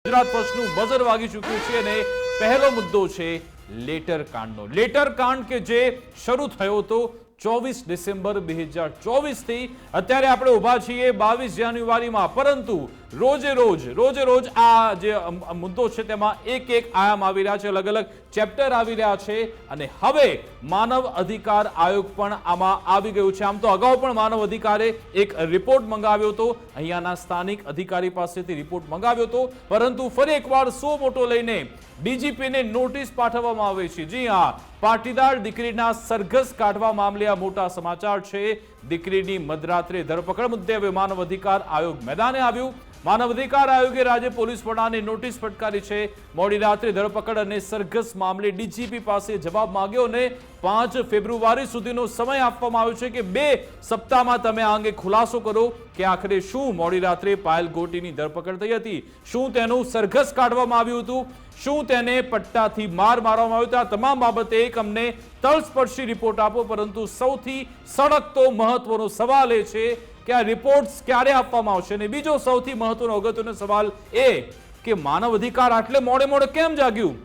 Gujarat ફર્સ્ટનું buzzer વાગી ચૂક્યું છે અને પહેલો મુદ્દો છે લેટર કાંડનો. લેટર કાંડ કે જે શરૂ થયો હતો 24 ડિસેમ્બર 2024 થી અત્યારે આપણે ઊભા છીએ 22 જાન્યુઆરીમાં, પરંતુ રોજે રોજ આ જે મુદ્દો છે તેમાં એક આયામ આવી રહ્યા છે, અલગ અલગ ચેપ્ટર આવી રહ્યા છે અને હવે માનવ અધિકાર આયોગ પણ આમાં આવી ગયું છે. આમ તો અગાઉ પણ માનવ અધિકારે એક રિપોર્ટ મંગાવ્યો હતો, અહીંયાના સ્થાનિક અધિકારી પાસેથી રિપોર્ટ મંગાવ્યો હતો, પરંતુ ફરી એકવાર સો મોટો લઈને ડીજીપીને નોટિસ પાઠવવામાં આવે છે. જી હા, પાટીદાર દીકરીના સરઘસ કાઢવા મામલે આ મોટા સમાચાર છે. દીકરીની મધરાત્રે ધરપકડ મુદ્દે હવે માનવ અધિકાર આયોગ મેદાને આવ્યું. માનવ અધિકાર આયોગે રાજ્ય પોલીસ વડાને નોટિસ ફટકારી છે. મોડી રાત્રે ધરપકડ અને સરઘસ મામલે ડીજીપી પાસે જવાબ માંગ્યો અને 5 ફેબ્રુઆરી સુધીનો સમય આપવામાં આવ્યો છે કે 2 સપ્તાહમાં તમે આ અંગે ખુલાસો કરો કે આખરે શું મોડી રાત્રે પાયલ ગોટીની ધરપકડ થઈ હતી, શું તેનું સરઘસ કાઢવામાં આવ્યું હતું, શું તેને પટ્ટાથી માર મારવામાં આવ્યો હતો. આ તમામ બાબતે એક અમને તલસ્પર્શી રિપોર્ટ આપો, પરંતુ સૌથી સળગતો મહત્વનો સવાલ એ છે કે આ રિપોર્ટ્સ ક્યારે આપવામાં આવશે. અને બીજો સૌથી મહત્વનો અગત્યનો સવાલ એ કે માનવ અધિકાર આટલે મોડે કેમ જાગ્યું.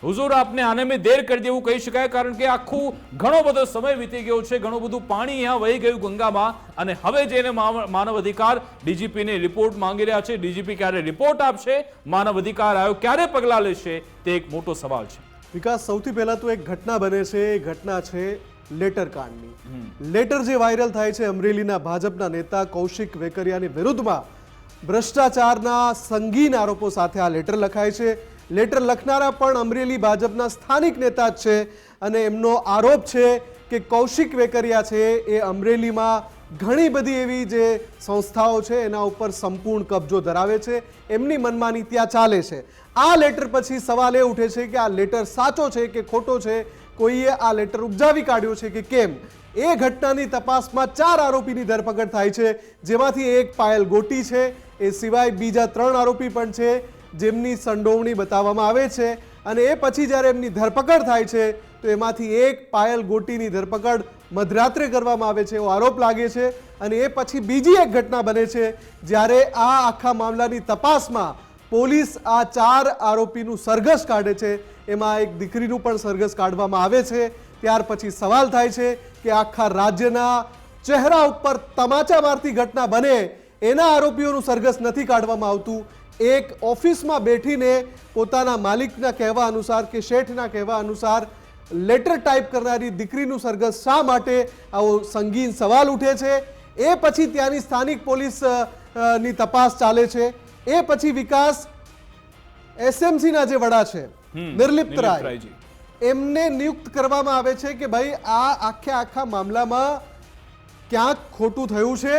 હુઝુર, આપને આને મેં દેર કરી દેવું કહી શકાય, કારણ કે આખું ઘણો બધો સમય વીતી ગયો છે, ઘણું બધું પાણી અહીંયા વહી ગયું ગંગામાં, અને હવે જઈને માનવ અધિકાર ડીજીપીને રિપોર્ટ માંગી રહ્યા છે. ડીજીપી ક્યારે રિપોર્ટ આપશે, માનવ અધિકાર આયોગ ક્યારે પગલાં લેશે, તે એક મોટો સવાલ છે. વિકાસ, સૌથી પહેલા તો એક ઘટના બને છે, એ ઘટના છે લેટર કાંડની. લેટર જે વાયરલ થાય છે અમરેલીના ભાજપના નેતા કૌશિક વેકરિયાની વિરુદ્ધમાં ભ્રષ્ટાચારના સંગીન આરોપો સાથે આ લેટર લખાય છે. લેટર લખનારા પણ અમરેલી ભાજપના સ્થાનિક નેતા જ છે અને એમનો આરોપ છે કે કૌશિક વેકરિયા છે એ અમરેલીમાં ઘણી બધી એવી જે સંસ્થાઓ છે એના ઉપર સંપૂર્ણ કબજો ધરાવે છે, એમની મનમાની ત્યાં ચાલે છે. આ લેટર પછી સવાલ એ ઉઠે છે કે આ લેટર સાચો છે કે ખોટો છે, કોઈએ આ લેટર ઉપજાવી કાઢ્યો છે કે કેમ. એ ઘટનાની તપાસમાં 4 આરોપીની ધરપકડ થાય છે, જેમાંથી એક પાયલ ગોટી છે. એ સિવાય બીજા 3 આરોપી પણ છે જેમની સંડોવણી બતાવવામાં આવે છે, અને એ પછી જ્યારે એમની ધરપકડ થાય છે તો એમાંથી એક પાયલ ગોટીની ધરપકડ મધરાત્રે કરવામાં આવે છે એવો આરોપ લાગે છે. અને એ પછી બીજી એક ઘટના બને છે જ્યારે આ આખા મામલાની તપાસમાં પોલીસ આ 4 આરોપીનું સરઘસ કાઢે છે, એમાં એક દીકરીનું પણ સરઘસ કાઢવામાં આવે છે. ત્યાર પછી સવાલ થાય છે કે આખા રાજ્યના ચહેરા ઉપર તમાચા મારતી ઘટના બને એના આરોપીઓનું સરઘસ નથી કાઢવામાં આવતું. એક ઓફિસમાં બેઠીને પોતાના માલિકના કહેવા અનુસાર કે શેઠના કહેવા અનુસાર લેટર ટાઈપ કરનારી દીકરીનું સરઘસ શા માટે, આવો સંગીન સવાલ ઉઠે છે. એ પછી ત્યાંની સ્થાનિક પોલીસની તપાસ ચાલે છે. એ પછી વિકાસ એસએમસીના જે વડા છે નિર્લિપ્ત રાય, એમને નિયુક્ત કરવામાં આવે છે કે ભાઈ આ આખા મામલામાં ક્યાંક ખોટું થયું છે,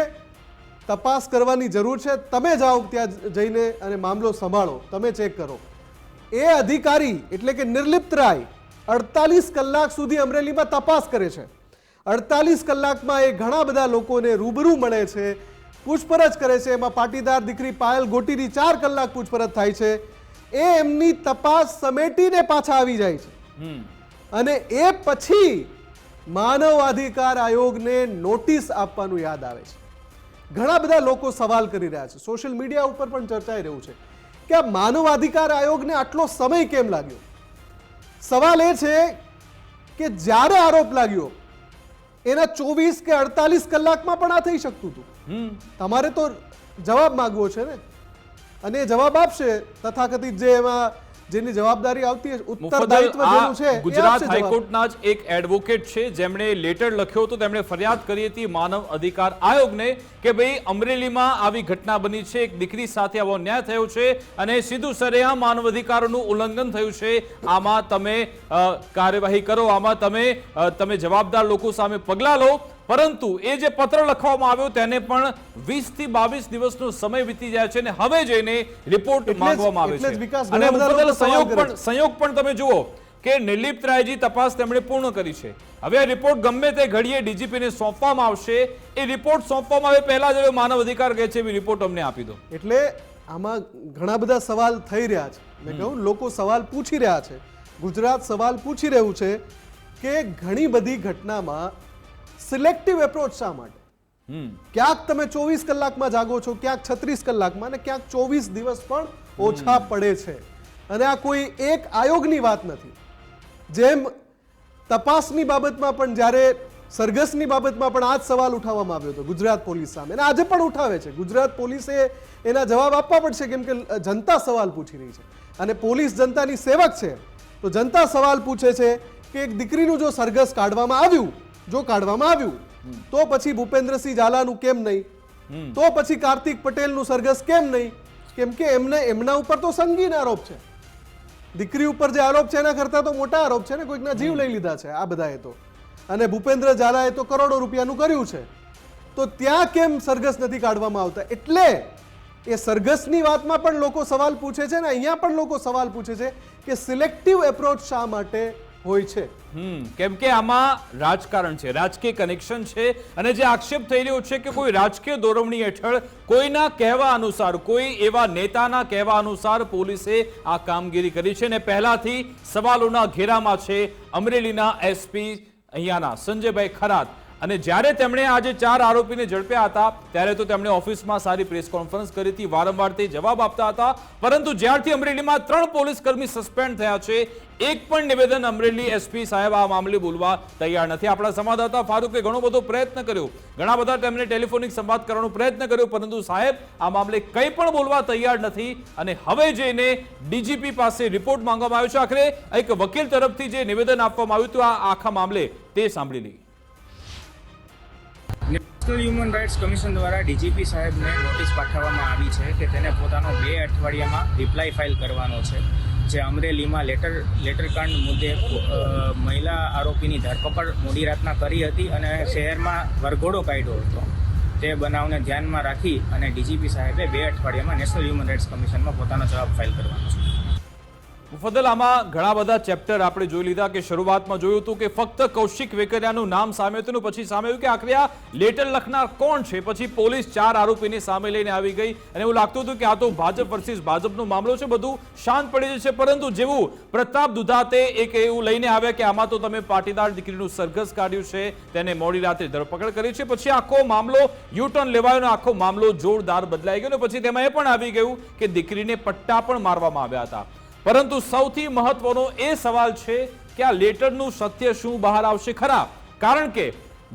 તપાસ કરવાની જરૂર છે, તમે જાઓ ત્યાં જઈને અને મામલો સંભાળો, તમે ચેક કરો. એ અધિકારી એટલે કે નિર્લિપ્ત રાય 48 કલાક સુધી અમરેલીમાં તપાસ કરે છે. 48 કલાકમાં એ ઘણા બધા લોકોને રૂબરૂ મળે છે, પૂછપરછ કરે છે. એમાં પાટીદાર દીકરી પાયલ ગોટીની 4 કલાક પૂછપરછ થાય છે. એ એમની તપાસ સમેટીને પાછા આવી જાય છે અને એ પછી માનવ અધિકાર આયોગને નોટિસ આપવાનું યાદ આવે છે. ઘણા બધા લોકો સવાલ કરી રહ્યા છે, સોશિયલ મીડિયા ઉપર પણ ચર્ચાઈ રહ્યું છે કે આ માનવ અધિકાર આયોગને આટલો સમય કેમ લાગ્યો. સવાલ એ છે કે જ્યારે આરોપ લાગ્યો એના 24 કે 48 કલાકમાં પણ આ થઈ શકતું હતું. તમારે તો જવાબ માંગવો છે ને, અને એ જવાબ આપશે તથાકથિત જે એમાં જેની જવાબદારી આવતી છે, ઉત્તરદાયિત્વ જેનું છે. ગુજરાત હાઈકોર્ટના જ એક એડવોકેટ છે જેમણે લેટર લખ્યો હતો, તેમણે ફરિયાદ કરી હતી માનવ અધિકાર આયોગને કે ભાઈ અમરેલીમાં આવી ઘટના બની છે, એક દીકરી સાથે આવો ન્યાય થયો છે અને સીધું સરેઆમ માનવ અધિકારોનું ઉલ્લંઘન થયું છે, આમાં તમે કાર્યવાહી કરો, આમાં તમે જવાબદાર લોકો સામે પગલાં લો. પરંતુ એ જે પત્ર લખવામાં આવ્યો તેને પણ 20 થી 22 દિવસનો સમય વીતી જાય છે અને હવે જઈને રિપોર્ટ માંગવામાં આવે છે. અને મુફદ્દલ સંયોગ પણ તમે જુઓ કે નિર્લિપ્ત રાયજી તપાસ તેમણે પૂર્ણ કરી છે. હવે આ રિપોર્ટ ગમે તે ઘડીએ ડીજીપીને સોંપવામાં આવશે. એ રિપોર્ટ સોંપવામાં આવે પહેલા જ માનવ અધિકાર કહે છે એવી રિપોર્ટ અમને આપી દો. એટલે આમાં ઘણા બધા સવાલ થઈ રહ્યા છે. મેં કહ્યું લોકો સવાલ પૂછી રહ્યા છે, ગુજરાત સવાલ પૂછી રહ્યું છે કે ઘણી બધી ઘટનામાં સિલેક્ટિવ એપ્રોચ શા માટે. ક્યાંક તમે 24 કલાકમાં જાગો છો, ક્યાંક 36 કલાકમાં અને ક્યાંક 24 દિવસ પણ ઓછા પડે છે. અને આ કોઈ એક આયોગની વાત નથી. જેમ તપાસની બાબતમાં પણ જ્યારે સરઘસની બાબતમાં પણ આ જ સવાલ ઉઠાવવામાં આવ્યો હતો ગુજરાત પોલીસ સામે, અને આજે પણ ઉઠાવે છે. ગુજરાત પોલીસે એના જવાબ આપવા પડશે, કેમ કે જનતા સવાલ પૂછી રહી છે અને પોલીસ જનતાની સેવક છે. તો જનતા સવાલ પૂછે છે કે એક દીકરીનું જો સરઘસ કાઢવામાં આવ્યું તો પછી ભૂપેન્દ્રસિંહ ઝાલાનું કેમ નહીં, તો પછી કાર્તિક પટેલનું સરઘસ કેમ નહીં? કેમ કે એમના ઉપર તો સંગીન આરોપ છે. દીકરી ઉપર જે આરોપ છે એના કરતા તો મોટા આરોપ છે ને, કોઈકના જીવ લઈ લીધા છે આ બધાએ તો. અને ભૂપેન્દ્ર ઝાલાએ તો કરોડો રૂપિયાનું કર્યું છે. તો ત્યાં કેમ સરઘસ નથી કાઢવામાં આવતા? એટલે એ સરઘસની વાતમાં પણ લોકો સવાલ પૂછે છે ને અહીંયા પણ લોકો સવાલ પૂછે છે કે સિલેક્ટિવ એપ્રોચ શા માટે હોય છે? કેમ કે આમાં રાજકારણ છે, રાજકીય કનેક્શન છે, અને જે આક્ષેપ થઈ રહ્યો છે કે કોઈ રાજકીય દોરવણી હેઠળ કોઈના કહેવા અનુસાર, કોઈ એવા નેતાના કહેવા અનુસાર પોલીસે આ કામગીરી કરી છે. અને પહેલાથી સવાલોના ઘેરામાં છે અમરેલીના એસપી અહીંયાના સંજયભાઈ ખરાત. અને જ્યારે તેમણે આજે 4 આરોપીને ઝડપ્યા હતા ત્યારે તો તેમણે ઓફિસમાં સારી પ્રેસ કોન્ફરન્સ કરી હતી, વારંવાર તે જવાબ આપતા હતા. પરંતુ જ્યારથી અમરેલીમાં 3 પોલીસ કર્મી સસ્પેન્ડ થયા છે, એક પણ નિવેદન અમરેલી એસપી સાહેબ આ મામલે બોલવા તૈયાર નથી. આપણા સંવાદદાતા ફારૂકે ઘણો બધો પ્રયત્ન કર્યો, ઘણા બધા તેમને ટેલિફોનિક સંવાદ કરવાનો પ્રયત્ન કર્યો, પરંતુ સાહેબ આ મામલે કંઈ પણ બોલવા તૈયાર નથી. અને હવે જઈને ડીજીપી પાસે રિપોર્ટ માંગવામાં આવ્યો છે. આખરે એક વકીલ તરફથી જે નિવેદન આપવામાં આવ્યું હતું આ આખા મામલે, તે સાંભળી લઈએ. નેશનલ હ્યુમન રાઇટ્સ કમિશન દ્વારા ડીજીપી સાહેબને નોટિસ પાઠવવામાં આવી છે કે તેને પોતાનો 2 અઠવાડિયામાં રિપ્લાય ફાઇલ કરવાનો છે. જે અમરેલીમાં લેટરકાંડ મુદ્દે મહિલા આરોપીની ધરપકડ મોડી રાતના કરી હતી અને શહેરમાં વરઘોડો કાઢ્યો હતો. તે બનાવને ધ્યાનમાં રાખી અને ડીજીપી સાહેબે 2 અઠવાડિયામાં નેશનલ હ્યુમન રાઇટ્સ કમિશનમાં પોતાનો જવાબ ફાઇલ કરવાનો છે. મુફદ્દલ, આમાં ઘણા બધા ચેપ્ટર આપણે જોઈ લીધા કે શરૂઆતમાં જોયું હતું કે ફક્ત કૌશિક વેકરિયાનું નામ સામે હતું, પછી સામે આવ્યું કે આખરે આ લેટર લખનાર કોણ છે. પછી પોલીસ 4 આરોપીને સામે લઈને આવી ગઈ અને એવું લાગતું હતું કે આ તો ભાજપ વર્સિસ ભાજપનો મામલો છે, બધું શાંત પડી જશે. પરંતુ જેવું પ્રતાપ દુધાતે એક એવું લઈને આવ્યા કે આમાં તો તમે પાટીદાર દીકરીનું સરઘસ કાઢ્યું છે, તેને મોડી રાતે ધરપકડ કરી છે, પછી આખો મામલો યુટર્ન લેવાયો અને આખો મામલો જોરદાર બદલાઈ ગયો. પછી તેમાં એ પણ આવી ગયું કે દીકરીને પટ્ટા પણ મારવામાં આવ્યા હતા. પરંતુ સૌથી મહત્વનો એ સવાલ છે કે આ લેટરનું સત્ય શું બહાર આવશે ખરા? કારણ કે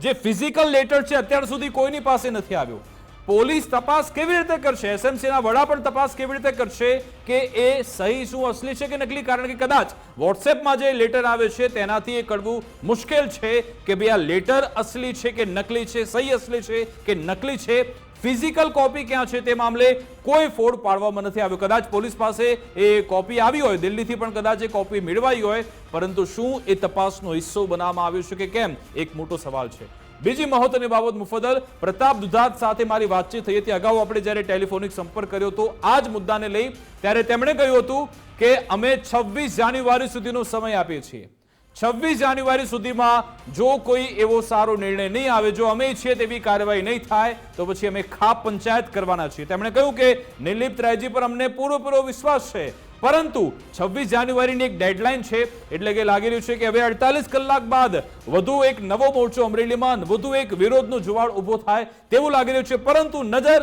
જે ફિઝિકલ લેટર છે અત્યાર સુધી કોઈની પાસે નથી આવ્યો. પોલીસ તપાસ કેવી રીતે કરશે? એસએમસીના વડા પણ તપાસ કેવી રીતે કરશે કે એ સહી શું અસલી છે કે નકલી? કારણ કે કદાચ વોટ્સએપમાં જે લેટર આવે છે તેનાથી એ કળવું મુશ્કેલ છે કે ભાઈ આ લેટર અસલી છે કે નકલી છે, સહી અસલી છે કે નકલી છે. ફિઝિકલ કોપી ક્યાં છે તે મામલે કોઈ ફોડ પાડવામાં નથી આવ્યો. કદાચ પોલીસ પાસે એ કોપી આવી હોય, દિલ્હીથી પણ કદાચ એ કોપી મેળવાઈ હોય, પરંતુ શું એ તપાસનો હિસ્સો બનાવવામાં આવ્યો છે કે કેમ, એક મોટો સવાલ છે. બીજી મહત્વની બાબત મુફદ્દલ, પ્રતાપ દુધાત સાથે મારી વાતચીત થઈ હતી અગાઉ. આપણે જ્યારે ટેલિફોનિક સંપર્ક કર્યો હતો આ જ મુદ્દાને લઈ, ત્યારે તેમણે કહ્યું હતું કે અમે 26 જાન્યુઆરી સુધીનો સમય આપીએ છીએ. 26 જાન્યુઆરી સુધીમાં જો કોઈ એવો સારો નિર્ણય નહીં આવે, જો અમે ઈચ્છીએ તેવી કાર્યવાહી નહીં થાય, તો પછી અમે ખાપ પંચાયત કરવાના છીએ. તેમણે કહ્યું કે નિર્લિપ્ત રાયજી પર અમને પૂરો વિશ્વાસ છે, પરંતુ 26 જાન્યુઆરીની એક ડેડલાઇન છે, એટલે કે લાગી રહ્યું છે કે હવે 48 કલાક બાદ વધુ એક નવો મોરચો અમરેલીમાં, વધુ એક વિરોધનો જુવાળ ઉભો થાય તેવું લાગી રહ્યું છે. પરંતુ નજર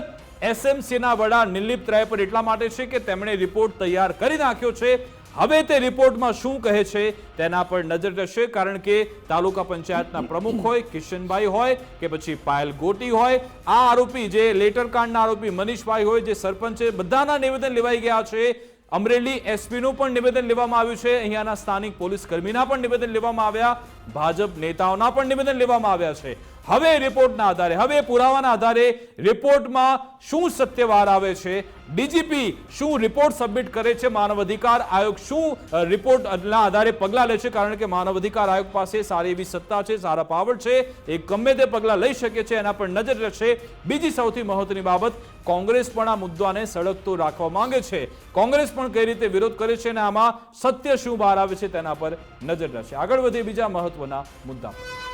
એસએમસીના વડા નિર્લિપ્ત રાય પર એટલા માટે છે કે તેમણે રિપોર્ટ તૈયાર કરી નાખ્યો છે. હવે તે રિપોર્ટમાં શું કહે છે તેના પર નજર રહેશે. કારણ કે તાલુકા પંચાયતના પ્રમુખ હોય, કિશનભાઈ હોય કે પછી પાયલ ગોટી હોય, આ આરોપી જે લેટરકાંડના આરોપી મનીષભાઈ હોય, જે સરપંચ છે, બધાના નિવેદન લેવાઈ ગયા છે. અમરેલી એસપીનું પણ નિવેદન લેવામાં આવ્યું છે, અહીંયાના સ્થાનિક પોલીસ કર્મીના પણ નિવેદન લેવામાં આવ્યા, ભાજપ નેતાઓના પણ નિવેદન લેવામાં આવ્યા છે. હવે રિપોર્ટના આધારે, હવે પુરાવાના આધારે રિપોર્ટમાં શું સત્ય બહાર આવે છે, ડીજીપી શું રિપોર્ટ સબમિટ કરે છે, માનવ અધિકાર આયોગ શું રિપોર્ટના આધારે પગલાં લે છે. કારણ કે માનવ અધિકાર આયોગ પાસે સારી એવી સત્તા છે, સારા પાવર છે, એ ગમે તે પગલાં લઈ શકે છે, એના પર નજર રહેશે. બીજી સૌથી મહત્વની બાબત, કોંગ્રેસ પણ આ મુદ્દાને સળગતો રાખવા માંગે છે. કોંગ્રેસ પણ કઈ રીતે વિરોધ કરે છે અને આમાં સત્ય શું બહાર આવે છે તેના પર નજર રહેશે. આગળ વધીએ બીજા મહત્વના મુદ્દા પર.